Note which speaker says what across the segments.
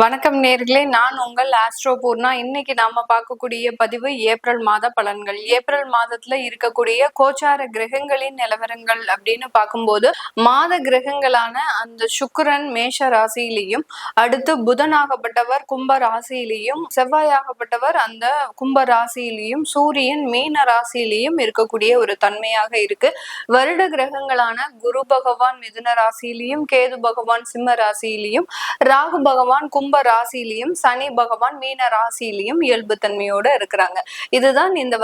Speaker 1: வணக்கம் நேர்களே, நான் உங்கள் ஆஸ்ட்ரோ பூர்ணா. இன்னைக்கு நாம பார்க்கக்கூடிய பதிவு ஏப்ரல் மாத பலன்கள். ஏப்ரல் மாதத்துல இருக்கக்கூடிய கோச்சார கிரகங்களின் நிலவரங்கள் அப்படின்னு பார்க்கும்போது, மாத கிரகங்களான அந்த சுக்கிரன் மேஷ ராசியிலையும், அடுத்து புதனாகப்பட்டவர் கும்ப ராசியிலையும், செவ்வாயாகப்பட்டவர் அந்த கும்ப ராசியிலையும், சூரியன் மீன ராசியிலையும் இருக்கக்கூடிய ஒரு தன்மையாக இருக்கு. வருட கிரகங்களான குரு பகவான் மிதுன ராசியிலையும், கேது பகவான் சிம்ம ராசியிலையும், ராகு பகவான் கும்ப ராசியிலையும், சனி பகவான் மீன ராசியிலையும் இயல்பு தன்மையோட இருக்கிறாங்க. இதுதான் இந்த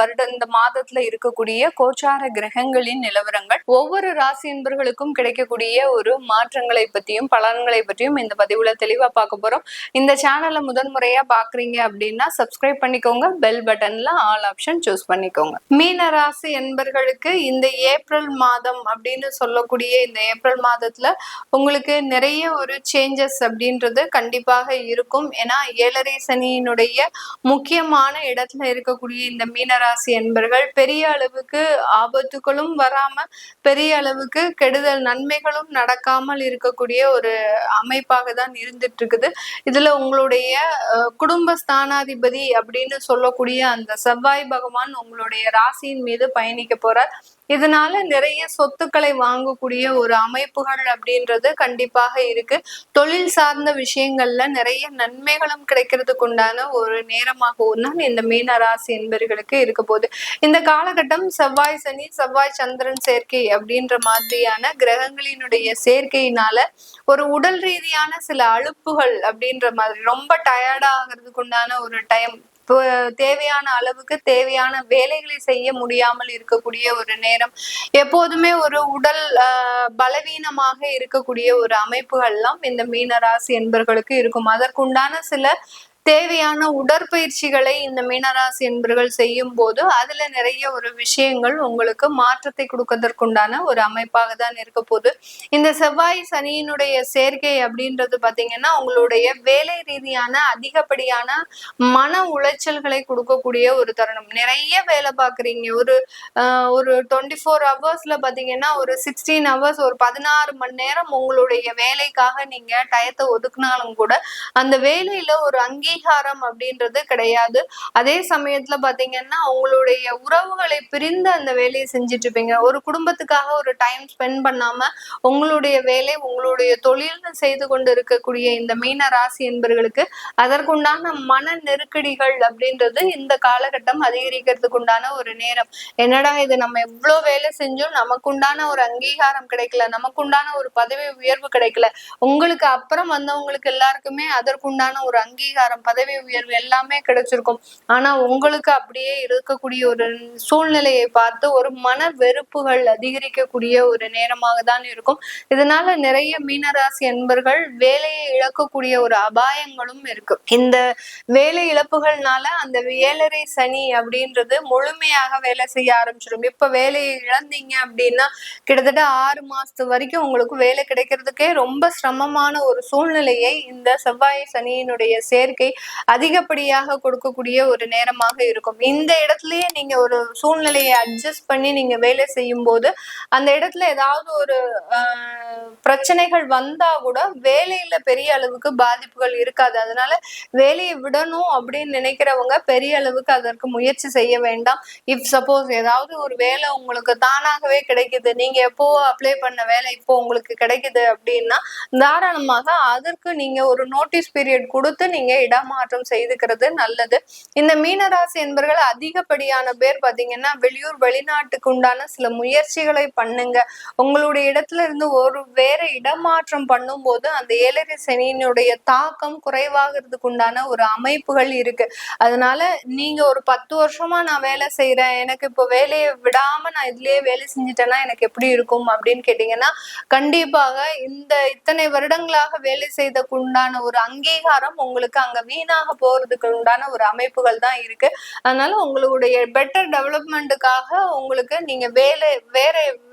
Speaker 1: மாதத்துல இருக்கக்கூடிய கோச்சார கிரகங்களின் நிலவரங்கள். ஒவ்வொரு ராசி என்பர்களுக்கும் கிடைக்கக்கூடிய ஒரு மாற்றங்களை பற்றியும் பலன்களை பற்றியும் இந்த பதிவுல தெளிவா பார்க்க போறோம். இந்த சேனலை முதன்முறையா பாக்குறீங்க அப்படின்னா சப்ஸ்கிரைப் பண்ணிக்கோங்க. பெல் பட்டன்ல ஆல் ஆப்ஷன் சூஸ் பண்ணிக்கோங்க. மீன ராசி என்பர்களுக்கு இந்த ஏப்ரல் மாதம் அப்படின்னு சொல்லக்கூடிய இந்த ஏப்ரல் மாதத்துல உங்களுக்கு நிறைய ஒரு சேஞ்சஸ் அப்படின்றது கண்டிப்பாக இருக்கும். ஏன்னா 7.5 சனியினுடைய முக்கியமான இடத்துல இருக்கக்கூடிய இந்த மீனராசி என்பர்கள் பெரிய அளவுக்கு ஆபத்துகளும் வராம பெரிய அளவுக்கு கெடுதல் நன்மைகளும் நடக்காமல் இருக்கக்கூடிய ஒரு அமைப்பாக தான் இருந்துட்டு இருக்குது. இதுல உங்களுடைய குடும்ப ஸ்தானாதிபதி அப்படின்னு சொல்லக்கூடிய அந்த செவ்வாய் பகவான் உங்களுடைய ராசியின் மீது பயணிக்க போறார். இதனால நிறைய சொத்துக்களை வாங்கக்கூடிய ஒரு அமைப்புகள் அப்படின்றது கண்டிப்பாக இருக்கு. தொழில் சார்ந்த விஷயங்கள்ல நிறைய நன்மைகளும் கிடைக்கிறதுக்கு உண்டான ஒரு நேரமாகவும் தான் இந்த மீன ராசி என்பவர்களுக்கு இருக்க போகுது. இந்த காலகட்டம் செவ்வாய் சனி செவ்வாய் சந்திரன் சேர்க்கை அப்படின்ற மாதிரியான கிரகங்களினுடைய சேர்க்கையினால ஒரு உடல் ரீதியான சில அலுப்புகள் அப்படின்ற மாதிரி ரொம்ப டயர்டா ஆகிறதுக்கு உண்டான ஒரு டைம், தேவையான அளவுக்கு தேவையான வேலைகளை செய்ய முடியாமல் இருக்கக்கூடிய ஒரு நேரம், எப்போதுமே ஒரு உடல் பலவீனமாக இருக்கக்கூடிய ஒரு அமைப்புகள்லாம் இந்த மீன ராசி என்பர்களுக்கு இருக்கும். அதற்குண்டான சில தேவையான உடற்பயிற்சிகளை இந்த மீனராசி என்பர்கள் செய்யும் போது அதுல நிறைய ஒரு விஷயங்கள் உங்களுக்கு மாற்றத்தை கொடுக்கறதற்குண்டான ஒரு அமைப்பாக தான் இருக்க போகுது. இந்த செவ்வாய் சனியினுடைய சேர்க்கை அப்படின்றது பாத்தீங்கன்னா உங்களுடைய வேலை ரீதியான அதிகப்படியான மன உளைச்சல்களை கொடுக்கக்கூடிய ஒரு தருணம். நிறைய வேலை பாக்குறீங்க, ஒரு 24 ஹவர்ஸ்ல பாத்தீங்கன்னா ஒரு 16 ஹவர்ஸ், ஒரு 16 மணி நேரம் உங்களுடைய வேலைக்காக நீங்க டயத்தை ஒதுக்குனாலும் கூட அந்த வேலையில ஒரு அங்கீகாரம் அப்படின்றது கிடையாது. அதே சமயத்துல பாத்தீங்கன்னா உங்களுடைய உறவுகளை பிரிந்து அந்த வேலையை செஞ்சுட்டு இருப்பீங்க. ஒரு குடும்பத்துக்காக ஒரு டைம் ஸ்பெண்ட் பண்ணாம உங்களுடைய வேலை உங்களுடைய தொழில்னு செய்து கொண்டு இருக்கக்கூடிய இந்த மீன ராசி என்பர்களுக்கு அதற்குண்டான மன நெருக்கடிகள் அப்படின்றது இந்த காலகட்டம் அதிகரிக்கிறதுக்கு உண்டான ஒரு நேரம். என்னடா இது, நம்ம எவ்வளவு வேலை செஞ்சோம், நமக்குண்டான ஒரு அங்கீகாரம் கிடைக்கல, நமக்குண்டான ஒரு பதவி உயர்வு கிடைக்கல. உங்களுக்கு அப்புறம் வந்தவங்களுக்கு எல்லாருக்குமே அதற்குண்டான ஒரு அங்கீகாரம் பதவி உயர்வு எல்லாமே கிடைச்சிருக்கும். ஆனா உங்களுக்கு அப்படியே இருக்கக்கூடிய ஒரு சூழ்நிலையை பார்த்து ஒரு மன வெறுப்புகள் அதிகரிக்கக்கூடிய ஒரு நேரமாக தான் இருக்கும். இதனால நிறைய மீனராசி என்பர்கள் வேலையை இழக்கக்கூடிய ஒரு அபாயங்களும் இருக்கு. இந்த வேலை இழப்புகள்னால அந்த 7.5 சனி அப்படின்றது முழுமையாக வேலை செய்ய ஆரம்பிச்சிடும். இப்ப வேலையை இழந்தீங்க அப்படின்னா கிட்டத்தட்ட 6 மாசத்து வரைக்கும் உங்களுக்கு வேலை கிடைக்கிறதுக்கே ரொம்ப சிரமமான ஒரு சூழ்நிலையை இந்த செவ்வாய் சனியினுடைய சேர்க்கை அதிகப்படியாக கொடுக்கக்கூடிய ஒரு நேரமாக இருக்கும். இந்த இடத்துலயே நீங்க ஒரு சூழ்நிலையை அட்ஜஸ்ட் பண்ணி நீங்க வேலை செய்யும் போது அந்த இடத்துல ஏதாவது ஒரு பிரச்சனைகள் வந்தா கூட வேலையில பெரிய அளவுக்கு பாதிப்புகள் இருக்காது. அதனால வேலையை விடணும் அப்படின்னு நினைக்கிறவங்க பெரிய அளவுக்கு அதற்கு முயற்சி செய்ய வேண்டாம். இஃப் சப்போஸ் ஏதாவது ஒரு வேலை உங்களுக்கு தானாகவே கிடைக்குது, நீங்க எப்போ அப்ளை பண்ண வேலை இப்போ உங்களுக்கு கிடைக்குது அப்படின்னா தாராளமாக அதற்கு நீங்க ஒரு நோட்டீஸ் பீரியட் கொடுத்து நீங்க இடமாற்றம் செய்துக்கிறது நல்லது. இந்த மீனராசி என்பவர்கள் அதிகப்படியான பேர் பாத்தீங்கன்னா வெளியூர் வெளிநாட்டுக்கு உண்டான சில முயற்சிகளை பண்ணுங்க. உங்களுடைய இடத்துல இருந்து ஒரு வேற இடமாற்றம் பண்ணும் போது அந்த 7.5 சனியினுடைய தாக்கம் குறைவாகிறதுக்கு உண்டான ஒரு அமைப்புகள் இருக்கு. அதனால நீங்க ஒரு 10 வருஷமா நான் வேலை செய்யறேன், எனக்கு இப்போ வேலையை விடாம நான் இதுலயே வேலை செஞ்சுட்டேன்னா எனக்கு எப்படி இருக்கும் அப்படின்னு கேட்டீங்கன்னா கண்டிப்பாக இந்த இத்தனை வருடங்களாக வேலை செய்தக்கு உண்டான ஒரு அங்கீகாரம் உங்களுக்கு அங்க வீணாக போறதுக்கு உண்டான ஒரு அமைப்புகள் தான் இருக்கு. அதனால உங்களுடைய பெட்டர் டெவலப்மெண்ட்டுக்காக உங்களுக்கு நீங்க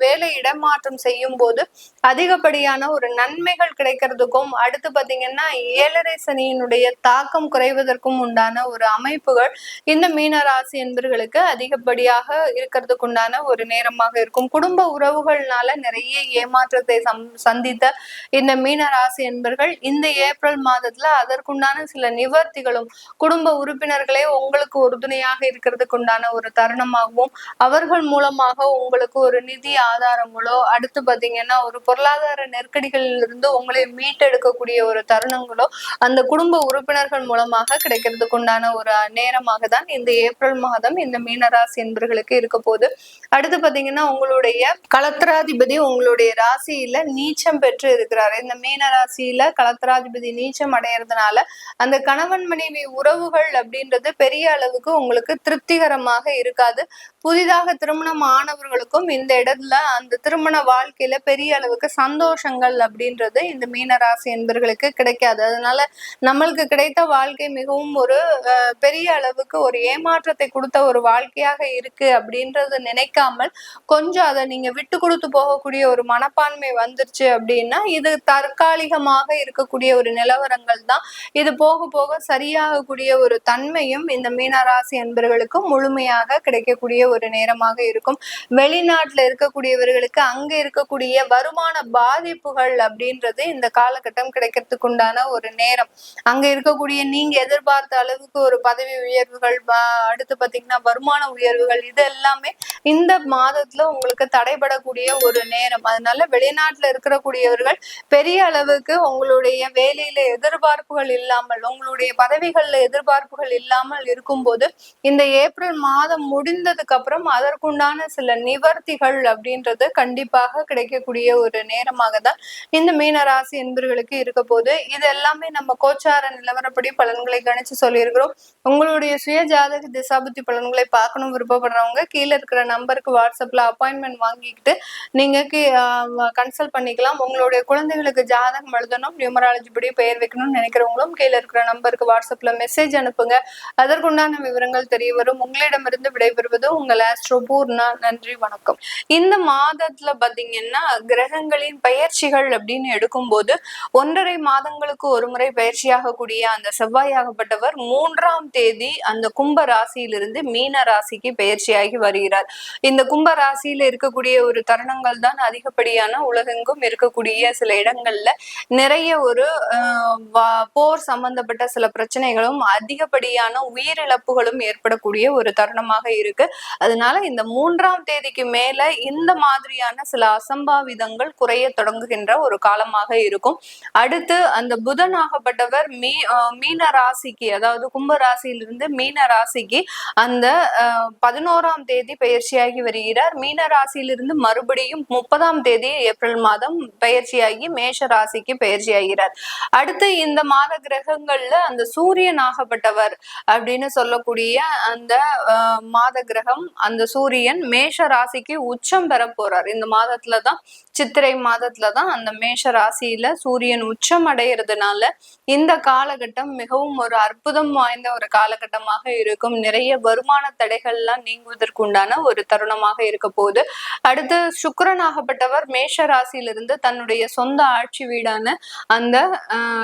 Speaker 1: வேலை இடமாற்றம் செய்யும் போது அதிகப்படியான ஒரு நன்மைகள் கிடைக்கிறதுக்கும், அடுத்து பாத்தீங்கன்னா 7.5 சனியினுடைய தாக்கம் குறைவதற்கும் உண்டான ஒரு அமைப்புகள் இந்த மீன ராசி என்பர்களுக்கு அதிகப்படியாக இருக்கிறதுக்கு உண்டான ஒரு நேரமாக இருக்கும். குடும்ப உறவுகள்னால நிறைய ஏமாற்றத்தை சந்தித்த இந்த மீன ராசி என்பர்கள் இந்த ஏப்ரல் மாதத்துல அதற்குண்டான சில நிவர்த்திகளும் குடும்ப உறுப்பினர்களே உங்களுக்கு உறுதுணையாக இருக்கிறதுக்கு உண்டான ஒரு தருணமாகவும், அவர்கள் மூலமாக உங்களுக்கு ஒரு நிதி ஆதாரங்களோ, அடுத்து பாத்தீங்கன்னா ஒரு பொருளாதார நெருக்கடிகளில் இருந்து உங்களை மீட்டெடுக்கக்கூடிய ஒரு தருணங்களோ அந்த குடும்ப உறுப்பினர்கள் மூலமாக கிடைக்கிறதுக்கு உண்டான ஒரு நேரமாக தான் இந்த ஏப்ரல் மாதம் இந்த மீனராசி என்பர்களுக்கு இருக்க போகுது. அடுத்து பாத்தீங்கன்னா உங்களுடைய களத்திராதிபதி உங்களுடைய ராசியில நீச்சம் பெற்று இருக்கிறாரு. இந்த மீன ராசியில களத்திராதிபதி நீச்சம் அடையறதுனால அந்த கணவன் மனைவி உறவுகள் அப்படின்றது பெரிய அளவுக்கு உங்களுக்கு திருப்திகரமாக இருக்காது. புதிதாக திருமணம் ஆனவர்களுக்கும் இந்த இடத்துல அந்த திருமண வாழ்க்கையில பெரிய அளவுக்கு சந்தோஷங்கள் அப்படின்றது இந்த மீன ராசி என்பர்களுக்கு கிடைக்காது. அதனால நம்மளுக்கு கிடைத்த வாழ்க்கை மிகவும் ஒரு பெரிய அளவுக்கு ஒரு ஏமாற்றத்தை கொடுத்த ஒரு வாழ்க்கையாக இருக்கு அப்படின்றது நினைக்காமல் கொஞ்சம் அதை நீங்க விட்டு கொடுத்து போகக்கூடிய ஒரு மனப்பான்மை வந்துருச்சு அப்படின்னா இது தற்காலிகமாக இருக்கக்கூடிய ஒரு நிலவரங்கள் தான். இது போக போக சரியாகக்கூடிய ஒரு தன்மையும் இந்த மீனராசி என்பவர்களுக்கு முழுமையாக கிடைக்கக்கூடிய ஒரு நேரமாக இருக்கும். வெளிநாட்டுல இருக்கக்கூடியவர்களுக்கு அங்க இருக்கக்கூடிய வருமான பாதிப்புகள் அப்படின்றது இந்த காலகட்டம் கிடைக்கிறதுக்கு உண்டான ஒரு நேரம். அங்க இருக்கக்கூடிய நீங்க எதிர்பார்த்த அளவுக்கு ஒரு பதவி உயர்வுகள், அடுத்து பாத்தீங்கன்னா வருமான உயர்வுகள், இது எல்லாமே இந்த மாதத்துல உங்களுக்கு தடைபடக்கூடிய ஒரு நேரம். அதனால வெளிநாட்டுல இருக்கக்கூடியவர்கள் பெரிய அளவுக்கு உங்களுடைய வேலையில எதிர்பார்ப்புகள் இல்லாமல், உங்களுடைய பதவிகள்ல எதிர்பார்ப்புகள் இல்லாமல் இருக்கும்போது இந்த ஏப்ரல் மாதம் முடிந்ததுக்கு அப்புறம் அதற்குண்டான சில நிவர்த்திகள் அப்படின்றது கண்டிப்பாக கிடைக்கக்கூடிய ஒரு நேரமாக தான் இந்த மீனராசி என்பர்களுக்கு இருக்க போது. இது எல்லாமே நம்ம கோச்சார நிலவரப்படி பலன்களை கணிச்சு சொல்லியிருக்கிறோம். உங்களுடைய சுய ஜாதக திசாபுத்தி பலன்களை பார்க்கணும் விருப்பப்படுறவங்க கீழே இருக்கிற நம்பருக்கு வாட்ஸ்அப்ல அப்பாயின்மெண்ட் வாங்கிக்கிட்டு நீங்க கன்சல்ட் பண்ணிக்கலாம். உங்களுடைய குழந்தைகளுக்கு ஜாதகம் எழுதணும், நியூமராலஜி படி பெயர் வைக்கணும்னு நினைக்கிறவங்களும் கீழே இருக்கிற நம்பருக்கு வாட்ஸ்அப்ல மெசேஜ் அனுப்புங்க. அதற்குண்டான விவரங்கள் தெரிய வரும். உங்களிடமிருந்து விடைபெறுவது உங்கள் ஆஸ்ட்ரோ பூர்ணா. நன்றி, வணக்கம். இந்த மாதத்துல பாத்தீங்கன்னா கிரகங்களின் பயிற்சிகள் அப்படின்னு எடுக்கும்போது 1.5 மாதங்களுக்கு ஒரு முறை பயிற்சியாக கூடிய அந்த செவ்வாயாகப்பட்டவர் 3ஆம் தேதி அந்த கும்ப ராசியிலிருந்து மீன ராசிக்கு பயிற்சியாகி வருகிறார். இந்த கும்ப ராசியில இருக்கக்கூடிய ஒரு தருணங்கள் தான் அதிகப்படியான உலகெங்கும் இருக்கக்கூடிய சில இடங்கள்ல நிறைய ஒரு போர் சம்பந்தப்பட்ட சில பிரச்சனைகளும் அதிகப்படியான உயிரிழப்புகளும் ஏற்படக்கூடிய ஒரு தருணமாக இருக்கு. அதனால இந்த 3ஆம் தேதிக்கு மேல இந்த மாதிரியான சில அசம்பாவிதங்கள் குறைய தொடங்குகின்ற ஒரு காலமாக இருக்கும். அடுத்து அந்த புதனாகப்பட்டவர் மீன ராசிக்கு, அதாவது கும்ப ராசியிலிருந்து மீன ராசிக்கு அந்த 11ஆம் தேதி பயிற்சியாகி வருகிறார். மீன ராசியிலிருந்து மறுபடியும் 30ஆம் தேதி ஏப்ரல் மாதம் பயிற்சியாகி மேஷ ராசிக்கு பயிற்சியாகிறார். அடுத்து இந்த மாத கிரகங்கள்ல அந்த சூரியன் ஆகப்பட்டவர் அப்படின்னு சொல்லக்கூடிய அந்த மாத கிரகம், அந்த சூரியன் மேஷ ராசிக்கு உச்சம் பெற போறார். இந்த மாதத்துலதான், சித்திரை மாதத்துலதான் அந்த மேஷ ராசியில சூரியன் உச்சம் அடைகிறதுனால இந்த காலகட்டம் மிகவும் ஒரு அற்புதம் வாய்ந்த ஒரு காலகட்டமாக இருக்கும். நிறைய வருமான தடைகள்லாம் நீங்குவதற்குண்டான ஒரு தருணமாக இருக்க போகுது. அடுத்து சுக்கிரனாகப்பட்டவர் மேஷ ராசியிலிருந்து தன்னுடைய சொந்த ஆட்சி வீடான அந்த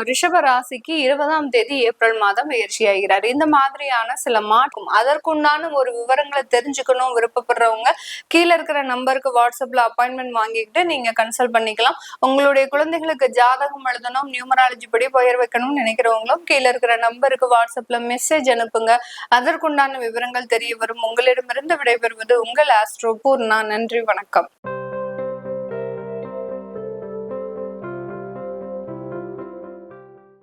Speaker 1: ரிஷப ராசிக்கு 20ஆம் தேதி ஏப்ரல் மாதம் பயிற்சியாகிறார். இந்த மாதிரியான சில மாற்றம், அதற்குண்டான ஒரு விவரங்களை தெரிஞ்சுக்கணும் விருப்பப்படுறவங்க கீழே இருக்கிற நம்பருக்கு வாட்ஸ்அப்ல அப்பாயின்மெண்ட் வாங்கிக்கிட்டு நீங்க கன்சல்ட் பண்ணிக்கலாம். உங்களுடைய குழந்தைகளுக்கு ஜாதகம் எழுதணும், நியூமராலஜி படி பெயர் வைக்கணும்னு நினைக்கிறவங்களும் கீழே இருக்கிற நம்பருக்கு வாட்ஸ்அப்ல மெசேஜ் அனுப்புங்க. அதற்குண்டான விவரங்கள் தெரிய வரும். உங்களிடமிருந்து விடைபெறுவது உங்கள் ஆஸ்ட்ரோ பூர்ணா. நன்றி, வணக்கம்.